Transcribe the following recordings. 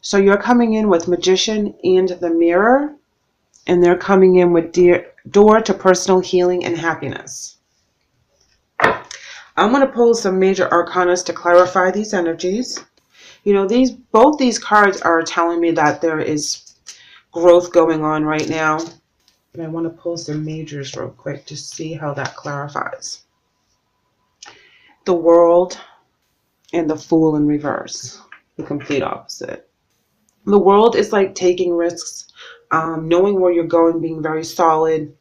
So you're coming in with Magician and the Mirror, and they're coming in with Door to Personal Healing and Happiness. I'm going to pull some major arcanas to clarify these energies. You know, both these cards are telling me that there is growth going on right now. And I want to pull some majors real quick to see how that clarifies. The World and the Fool in reverse, the complete opposite. The World is like taking risks, knowing where you're going, being very solid,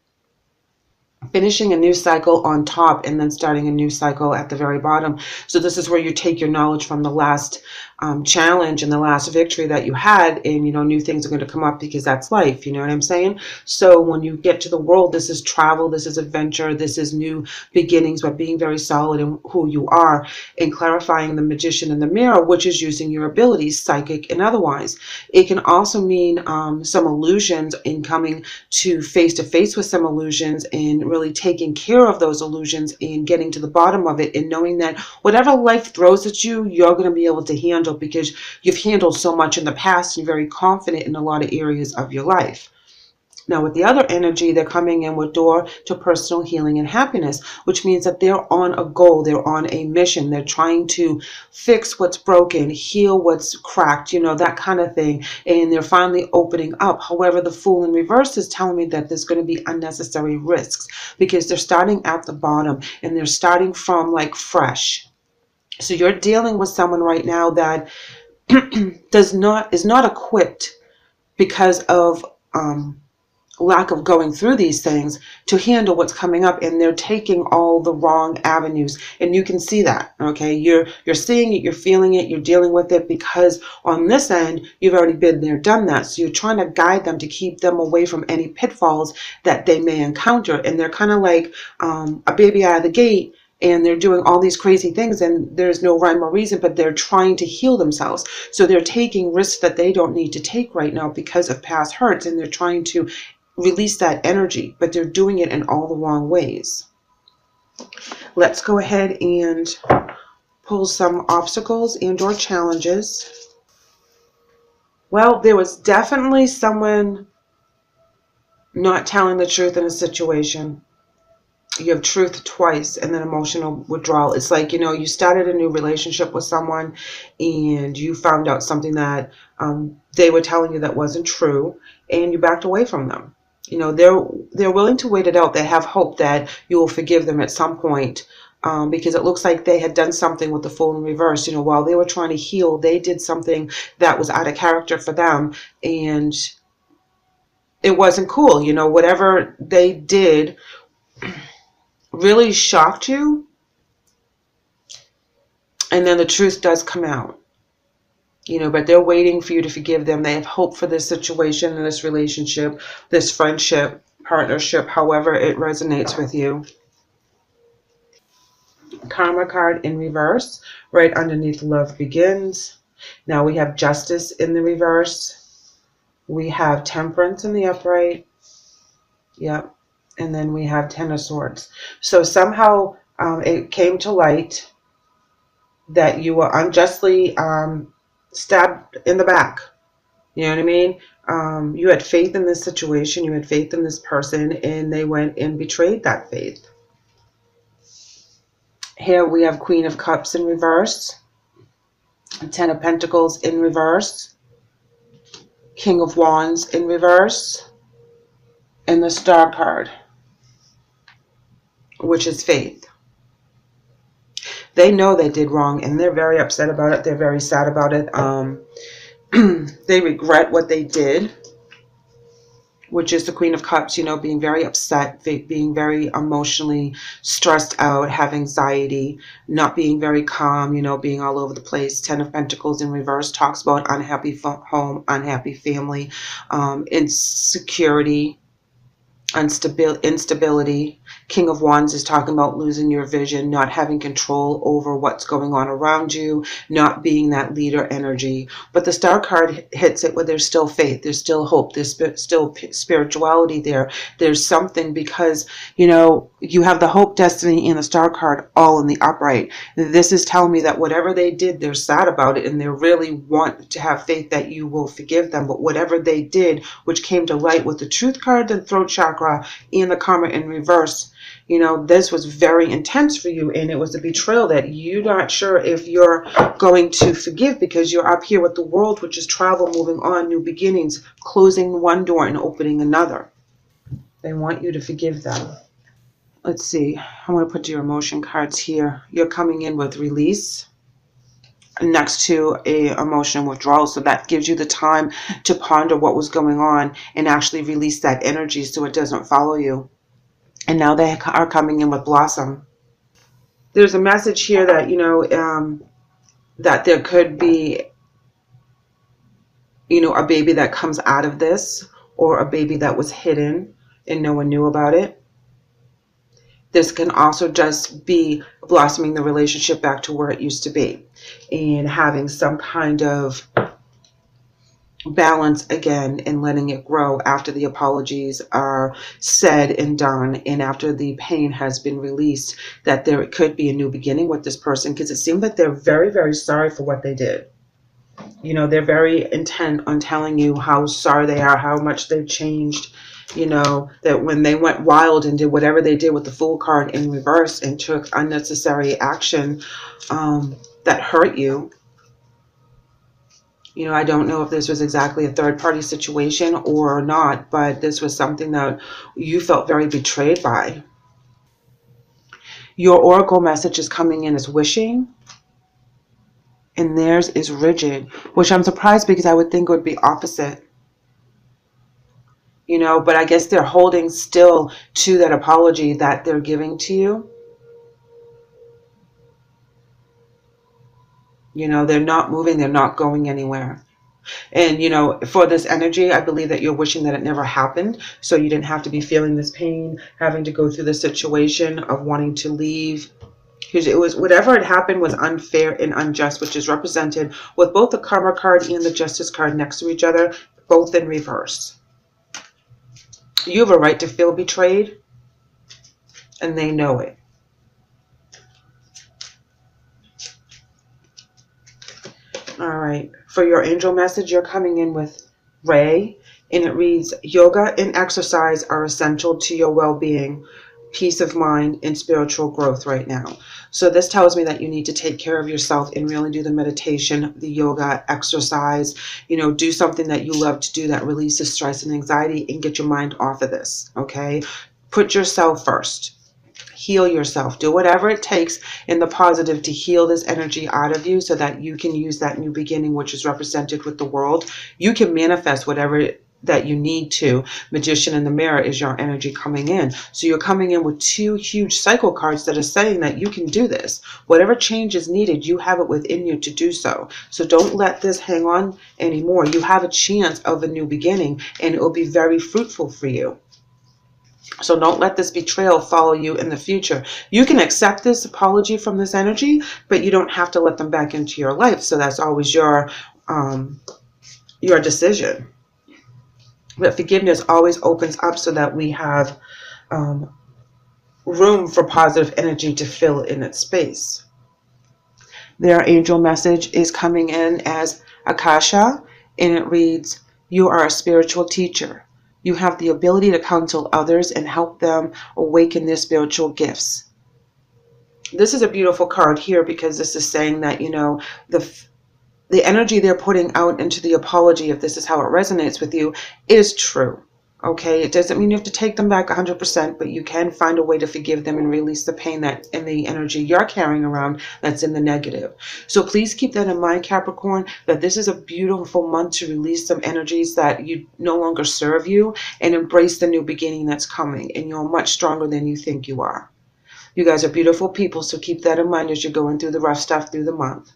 finishing a new cycle on top and then starting a new cycle at the very bottom. So this is where you take your knowledge from the last challenge and the last victory that you had, and you know, new things are going to come up because that's life, you know what I'm saying? So when you get to the World, this is travel, this is adventure, this is new beginnings, but being very solid in who you are, and clarifying the Magician and the Mirror, which is using your abilities, psychic and otherwise. It can also mean some illusions, in coming to face with some illusions and really taking care of those illusions and getting to the bottom of it, and knowing that whatever life throws at you, you're going to be able to handle, because you've handled so much in the past and you're very confident in a lot of areas of your life. Now with the other energy, they're coming in with Door to Personal Healing and Happiness, which means that they're on a goal, they're on a mission, they're trying to fix what's broken, heal what's cracked, you know, that kind of thing, and they're finally opening up. However, the Fool in reverse is telling me that there's going to be unnecessary risks, because they're starting at the bottom and they're starting from like fresh. So you're dealing with someone right now that is not equipped because of lack of going through these things to handle what's coming up, and they're taking all the wrong avenues, and you can see that. Okay, you're seeing it, you're feeling it, you're dealing with it, because on this end you've already been there, done that. So you're trying to guide them to keep them away from any pitfalls that they may encounter, and they're kind of like a baby out of the gate, and they're doing all these crazy things and there's no rhyme or reason, but they're trying to heal themselves. So they're taking risks that they don't need to take right now because of past hurts, and they're trying to release that energy, but they're doing it in all the wrong ways. Let's go ahead and pull some obstacles and or challenges. Well, there was definitely someone not telling the truth in a situation. You have truth twice and then emotional withdrawal. It's like, you know, you started a new relationship with someone and you found out something that they were telling you that wasn't true, and you backed away from them. You know, they're willing to wait it out. They have hope that you will forgive them at some point, because it looks like they had done something with the Fool in reverse. You know, while they were trying to heal, they did something that was out of character for them, and it wasn't cool. You know, whatever they did really shocked you, and then the truth does come out. You know, but they're waiting for you to forgive them. They have hope for this situation and this relationship, this friendship, partnership, however it resonates with you. Karma card in reverse, right underneath Love Begins. Now we have Justice in the reverse. We have Temperance in the upright. Yep. And then we have Ten of Swords. So somehow it came to light that you were unjustly stabbed in the back. You know what I mean? You had faith in this situation, you had faith in this person, and they went and betrayed that faith. Here we have Queen of Cups in reverse, Ten of Pentacles in reverse, King of Wands in reverse, and the Star card, which is faith. They know they did wrong, and they're very upset about it. They're very sad about it. They regret what they did, which is the Queen of Cups, you know, being very upset, being very emotionally stressed out, have anxiety, not being very calm, you know, being all over the place. Ten of Pentacles in reverse talks about unhappy home, unhappy family, insecurity, instability. King of Wands is talking about losing your vision, not having control over what's going on around you, not being that leader energy. But the Star card hits it where there's still faith, there's still hope, there's still spirituality there. There's something, because, you know, you have the hope, destiny, and the Star card all in the upright. This is telling me that whatever they did, they're sad about it, and they really want to have faith that you will forgive them. But whatever they did, which came to light with the Truth card, the throat chakra, and the karma in reverse, you know, this was very intense for you, and it was a betrayal that you're not sure if you're going to forgive, because you're up here with the World, which is travel, moving on, new beginnings, closing one door and opening another. They want you to forgive them. Let's see. I want to put your emotion cards here. You're coming in with release next to a emotion withdrawal, so that gives you the time to ponder what was going on and actually release that energy so it doesn't follow you. And now they are coming in with blossom. There's a message here that, you know, that there could be, you know, a baby that comes out of this, or a baby that was hidden and no one knew about it. This can also just be blossoming the relationship back to where it used to be, and having some kind of balance again, and letting it grow after the apologies are said and done, and after the pain has been released, that there could be a new beginning with this person, because it seems like they're very, very sorry for what they did. You know, they're very intent on telling you how sorry they are, how much they've changed. You know, that when they went wild and did whatever they did with the Fool card in reverse and took unnecessary action that hurt you. You know, I don't know if this was exactly a third-party situation or not, but this was something that you felt very betrayed by. Your oracle message is coming in as wishing, and theirs is rigid, which I'm surprised, because I would think it would be opposite. You know, but I guess they're holding still to that apology that they're giving to you. You know, they're not moving, they're not going anywhere. And, you know, for this energy, I believe that you're wishing that it never happened, so you didn't have to be feeling this pain, having to go through the situation of wanting to leave. Because it was, whatever had happened was unfair and unjust, which is represented with both the Karma card and the Justice card next to each other, both in reverse. You have a right to feel betrayed, and they know it. All right. For your angel message, you're coming in with Ray, and it reads, yoga and exercise are essential to your well-being, peace of mind, and spiritual growth right now. So this tells me that you need to take care of yourself and really do the meditation, the yoga, exercise, you know, do something that you love to do that releases stress and anxiety, and get your mind off of this, okay? Put yourself first. Heal yourself. Do whatever it takes in the positive to heal this energy out of you, so that you can use that new beginning, which is represented with the World. You can manifest whatever that you need to. Magician in the mirror is your energy coming in. So you're coming in with two huge cycle cards that are saying that you can do this. Whatever change is needed, you have it within you to do so. So don't let this hang on anymore. You have a chance of a new beginning, and it will be very fruitful for you. So don't let this betrayal follow you in the future. You can accept this apology from this energy, but you don't have to let them back into your life. So that's always your decision. But forgiveness always opens up so that we have room for positive energy to fill in its space. Their angel message is coming in as Akasha, and it reads, you are a spiritual teacher. You have the ability to counsel others and help them awaken their spiritual gifts. This is a beautiful card here, because this is saying that, you know, the energy they're putting out into the apology, if this is how it resonates with you, is true. Okay, it doesn't mean you have to take them back 100%, but you can find a way to forgive them and release the pain that and the energy you're carrying around that's in the negative. So please keep that in mind, Capricorn, that this is a beautiful month to release some energies that you no longer serve you, and embrace the new beginning that's coming, and you're much stronger than you think you are. You guys are beautiful people, so keep that in mind as you're going through the rough stuff through the month.